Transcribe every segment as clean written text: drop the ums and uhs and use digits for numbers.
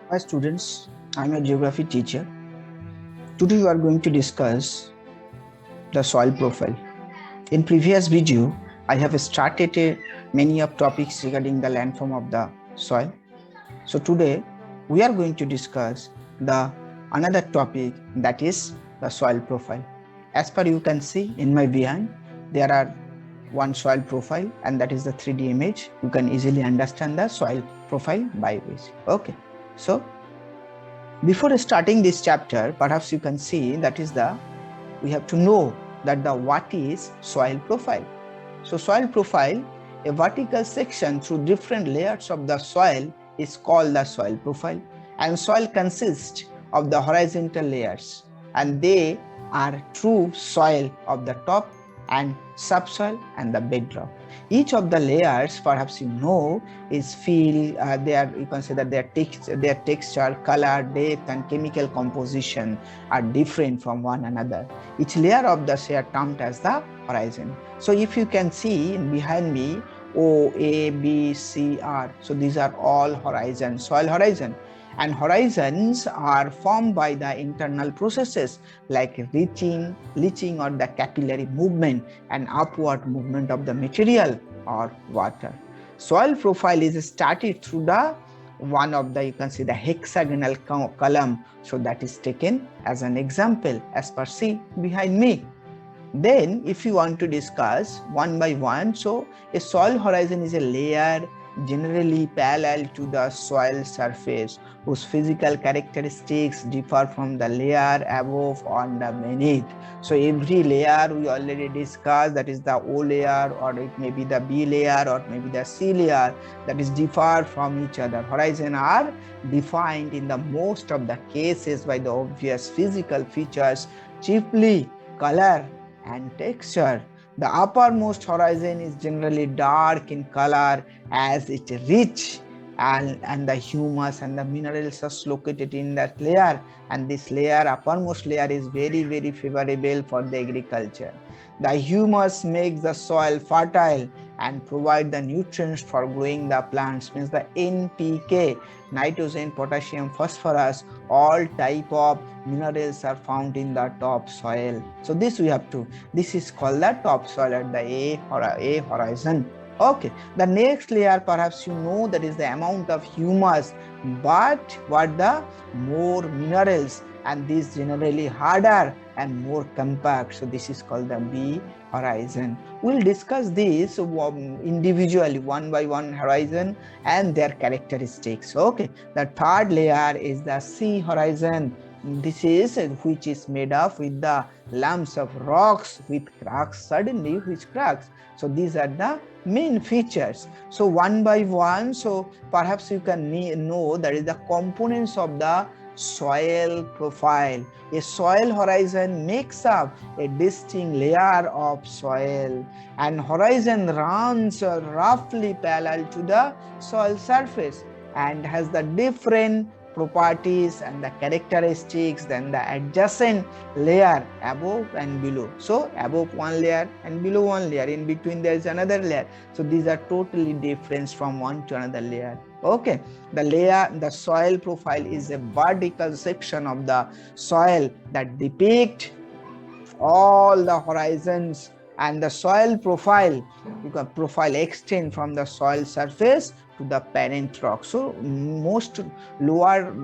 Hi students, I'm a geography teacher. Today we are going to discuss the soil profile. In previous video, I have started many of topics regarding the landform of the soil. So today we are going to discuss the another topic, that is the soil profile. As per you can see in my behind, there are one soil profile, and that is the 3D image. You can easily understand the soil profile by which. Okay. So before starting this chapter, perhaps you can see that is we have to know that what is soil profile. So soil profile, a vertical section through different layers of the soil, is called the soil profile. And soil consists of the horizontal layers, and they are true soil of the top and subsoil and the bedrock. Each of the layers, perhaps you know, is feel they are, you can say that their texture, color, depth, and chemical composition are different from one another. Each layer of the share termed as the horizon. So if you can see behind me, O, A, B, C, R. So these are all horizon, soil horizon. And horizons are formed by the internal processes like leaching or the capillary movement and upward movement of the material or water. Soil profile is started through the one of the, you can see the hexagonal column. So that is taken as an example as per see behind me. Then if you want to discuss one by one, so a soil horizon is a layer generally parallel to the soil surface whose physical characteristics differ from the layer above or the beneath. So every layer we already discussed, that is the O layer, or it may be the B layer, or maybe the C layer, that is differ from each other. Horizon are defined in the most of the cases by the obvious physical features, chiefly color and texture. The uppermost horizon is generally dark in color as it is rich, and the humus and the minerals are located in that layer, and this layer, uppermost layer, is very favorable for the agriculture. The humus makes the soil fertile and provide the nutrients for growing the plants, means the NPK, nitrogen, potassium, phosphorus, all type of minerals are found in the top soil. So this we have to, this is called the top soil at the A horizon. Okay, the next layer, perhaps you know, that is the amount of humus, but what the more minerals, and this generally harder and more compact. So this is called the B horizon. We'll discuss this individually, one by one horizon and their characteristics. Okay, the third layer is the C horizon. This is which is made up with the lumps of rocks with cracks, suddenly which cracks. So these are the main features. So one by one, so perhaps you can know that is the components of the soil profile. A soil horizon makes up a distinct layer of soil, and horizon runs roughly parallel to the soil surface and has the different properties and the characteristics than the adjacent layer above and below. So above one layer and below one layer, in between there is another layer. So these are totally different from one to another layer. Okay, the soil profile is a vertical section of the soil that depict all the horizons, and the soil profile, you can profile extend from the soil surface to the parent rock. So most lower,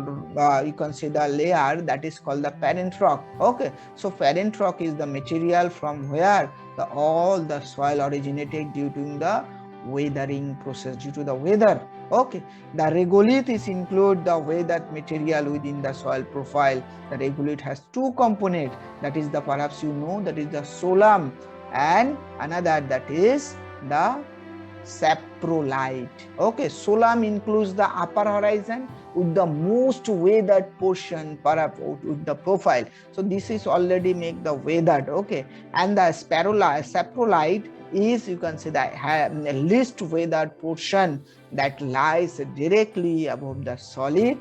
you can see the layer that is called the parent rock. Okay, so parent rock is the material from where all the soil originated due to the weathering process, due to the weather. Okay, the regolith is include the weathered material within the soil profile. The regolith has two components, that is the, perhaps you know, that is the solam, and another that is the saprolite. Okay, solam includes the upper horizon with the most weathered portion, perhaps with the profile. So this is already make the weathered. Okay, and the saprolite is, you can say, the least weathered portion that lies directly above the solid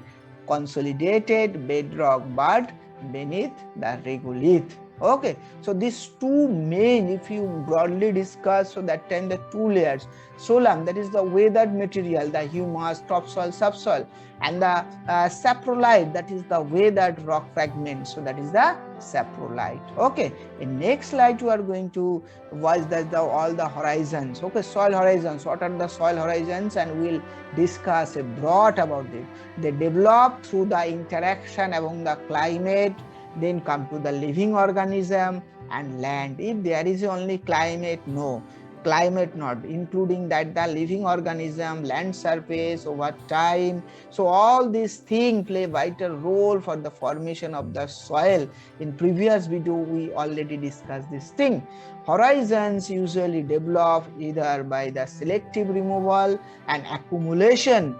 consolidated bedrock but beneath the regolith. Okay, so these two main, if you broadly discuss, so that time the two layers, solam, that is the weathered material, the humus, topsoil, subsoil, and the saprolite, that is the weathered rock fragment, so that is the saprolite. Okay, in next slide we are going to watch that all the horizons. Okay, soil horizons, what are the soil horizons, and we'll discuss a broad about it. They develop through the interaction among the climate, then come to the living organism and land. If there is only climate, no, climate not, including that the living organism, land surface over time. So all these things play vital role for the formation of the soil. In previous video we already discussed this thing. Horizons usually develop either by the selective removal and accumulation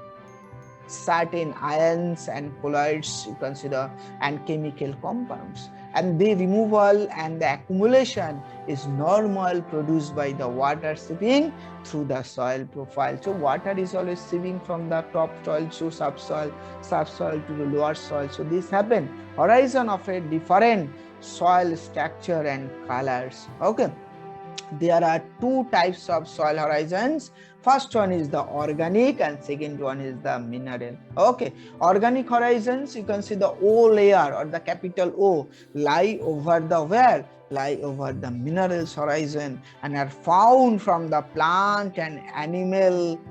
certain ions and colloids you consider and chemical compounds, and the removal and the accumulation is normal, produced by the water seeping through the soil profile. So water is always seeping from the top soil to subsoil, subsoil to the lower soil. So this happen horizon of a different soil structure and colors. Okay, there are two types of soil horizons. First one is the organic and second one is the mineral. Okay, organic horizons, you can see the O layer or the capital O lie over the where? Lie over the minerals horizon and are found from the plant and animal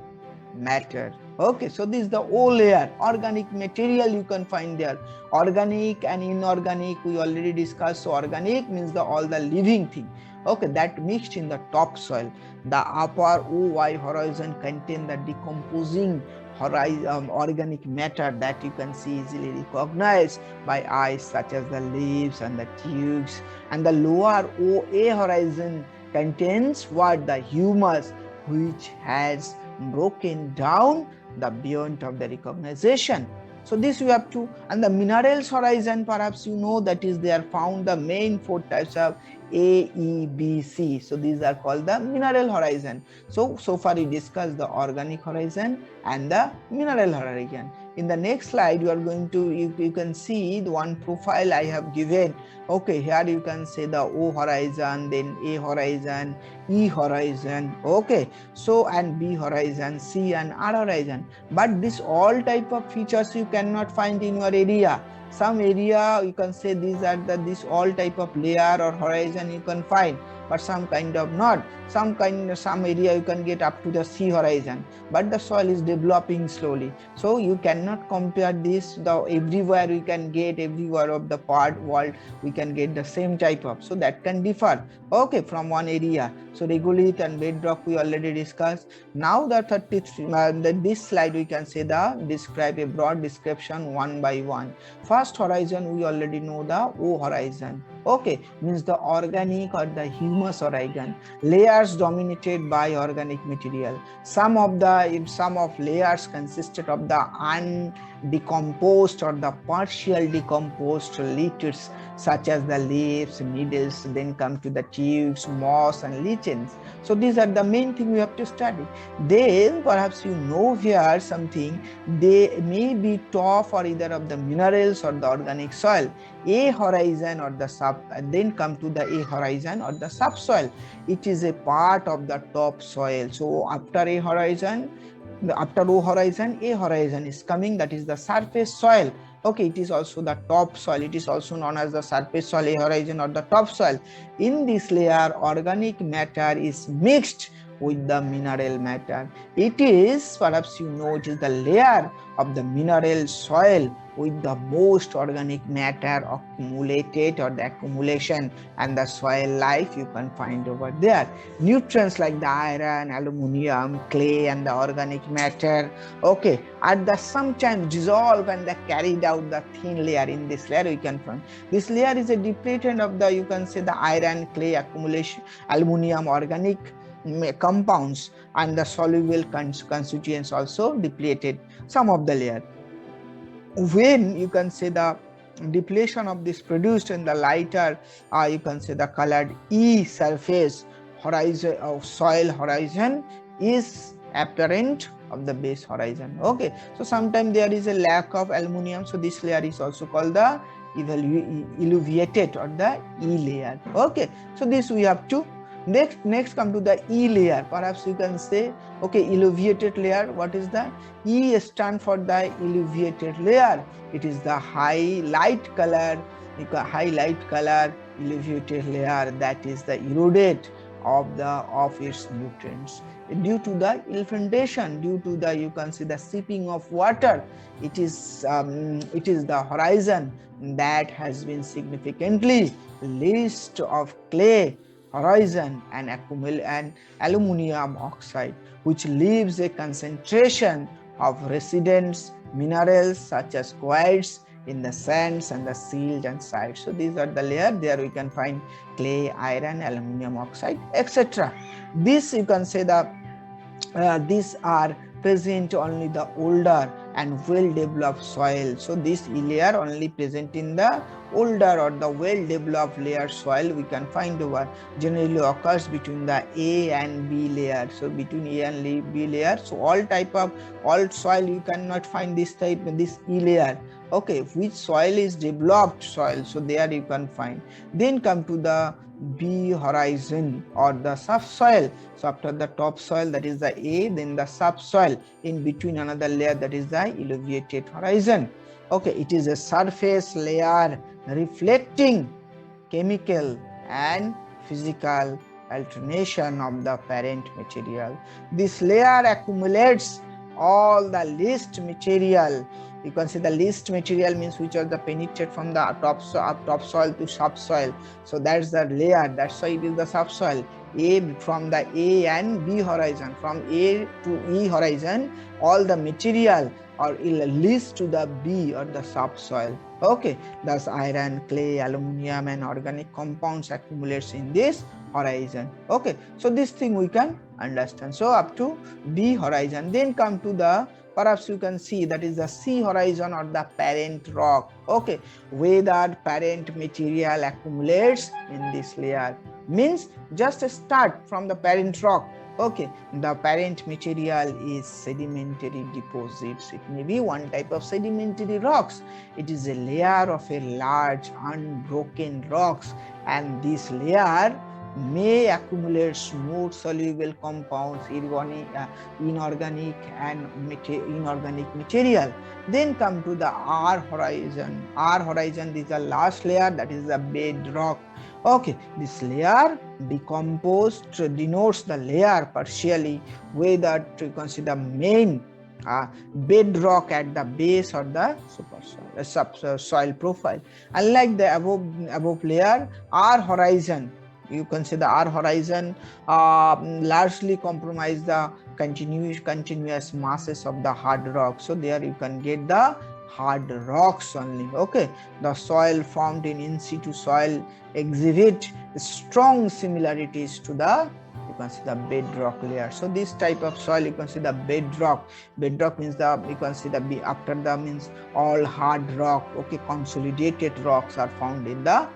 matter. Okay, so this is the O layer, organic material you can find there. Organic and inorganic we already discussed. So organic means the all the living thing. Okay, that mixed in the topsoil. The upper OY horizon contain the decomposing horizon, organic matter that you can see easily recognized by eyes, such as the leaves and the tubes. And the lower OA horizon contains what? The humus, which has broken down the beyond of the recognition. So this you have to, and the minerals horizon, perhaps you know, that is they are found the main four types of A, E, B, C. So these are called the mineral horizon. So far we discussed the organic horizon and the mineral horizon. In the next slide, you are going to, you can see the one profile I have given. Okay, here you can say the O horizon, then A horizon, E horizon. Okay, so and B horizon, C and R horizon. But this all type of features you cannot find in your area. Some area you can say these are the this all type of layer or horizon you can find, but some kind of not. Some area you can get up to the C horizon, but the soil is developing slowly. So you cannot compare this. The everywhere we can get, everywhere of the part world we can get the same type of. So that can differ. Okay, from one area. So regolith and bedrock we already discussed. Now the 33 this slide we can say the describe a broad description one by one. First horizon we already know, the O horizon. Okay, means the organic or the humus horizon, layers dominated by organic material. Some of layers consisted of the undecomposed or the partial decomposed liquids, such as the leaves, needles, then come to the tubes, moss and lichens. So these are the main thing we have to study. Then perhaps you know here something, they may be top or either of the minerals or the organic soil. A horizon or the sub, and then come to the A horizon or the subsoil. It is a part of the top soil. So after A horizon, after O horizon, A horizon is coming, that is the surface soil. Okay, it is also the top soil. It is also known as the surface soil, A horizon or the top soil. In this layer, organic matter is mixed with the mineral matter. It is, perhaps you know, it is the layer of the mineral soil with the most organic matter accumulated or the accumulation and the soil life you can find over there. Nutrients like the iron, aluminum, clay and the organic matter, okay, are the sometimes dissolve and they carried out the thin layer. In this layer we can find, this layer is a depletion of the, you can say, the iron, clay accumulation, aluminum, organic compounds and the soluble constituents also depleted some of the layer. When you can say the depletion of this produced in the lighter, you can say the colored E surface horizon of soil horizon is apparent of the base horizon. Okay, so sometimes there is a lack of aluminum, so this layer is also called the eluviated or the E layer. Okay, so this we have to next come to the E layer. Perhaps you can say, okay, eluviated layer. What is that? E stand for the eluviated layer. It is the high light color eluviated layer that is the eroded of its nutrients due to the infiltration, due to the, you can see, the seeping of water. It is the horizon that has been significantly list of clay horizon and aluminum oxide, which leaves a concentration of residents minerals such as quartz in the sands and the silt and sites. So these are the layer. There we can find clay, iron, aluminum oxide, etc. This you can say these are present only the older and well developed soil. So this layer only present in the older or the well developed layer soil. We can find over generally occurs between the A and B layer. So between A and B layer, so all soil you cannot find this E layer. Okay, which soil is developed soil, so there you can find. Then come to the B horizon or the subsoil. So after the topsoil, that is the A, then the subsoil, in between another layer, that is the eluviated horizon. Okay, it is a surface layer reflecting chemical and physical alternation of the parent material. This layer accumulates all the least material. You can see the least material means which are the penetrate from the topsoil to subsoil. So that's the layer. That's why it is the subsoil. From the A and B horizon, from A to E horizon, all the material or least to the B or the subsoil. Okay, thus iron, clay, aluminum and organic compounds accumulates in this horizon. Okay, so this thing we can understand. So up to B horizon. Then come to the, perhaps you can see, that is the C horizon or the parent rock. Okay, where that parent material accumulates in this layer. Means just start from the parent rock. Okay, the parent material is sedimentary deposits. It may be one type of sedimentary rocks. It is a layer of a large unbroken rocks, and this layer may accumulate smooth soluble compounds, inorganic and inorganic material. Then come to the R horizon. R horizon is the last layer, that is the bedrock. Okay, this layer decomposed denotes the layer partially whether you can see the main bedrock at the base or the subsoil profile. Unlike the above layer, R horizon, you can see the R horizon largely comprise the continuous masses of the hard rock. So there you can get the hard rocks only. Okay, the soil formed in situ soil exhibit strong similarities to the, you can see, the bedrock layer. So this type of soil, you can see the bedrock. Bedrock means the, you can see the after the means all hard rock. Okay, consolidated rocks are found in the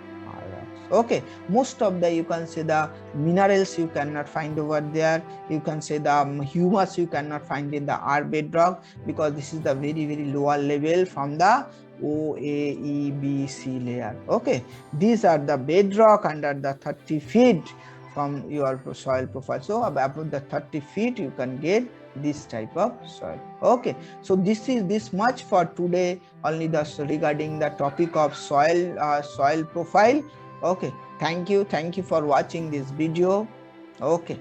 okay. Most of the, you can say, the minerals you cannot find over there. You can say the humus you cannot find in the R bedrock, because this is the very lower level from the O, A, E, B, C layer. Okay, these are the bedrock under the 30 feet from your soil profile. So above the 30 feet you can get this type of soil. Okay, so this is this much for today, only regarding the topic of soil profile. Okay, thank you for watching this video. Okay.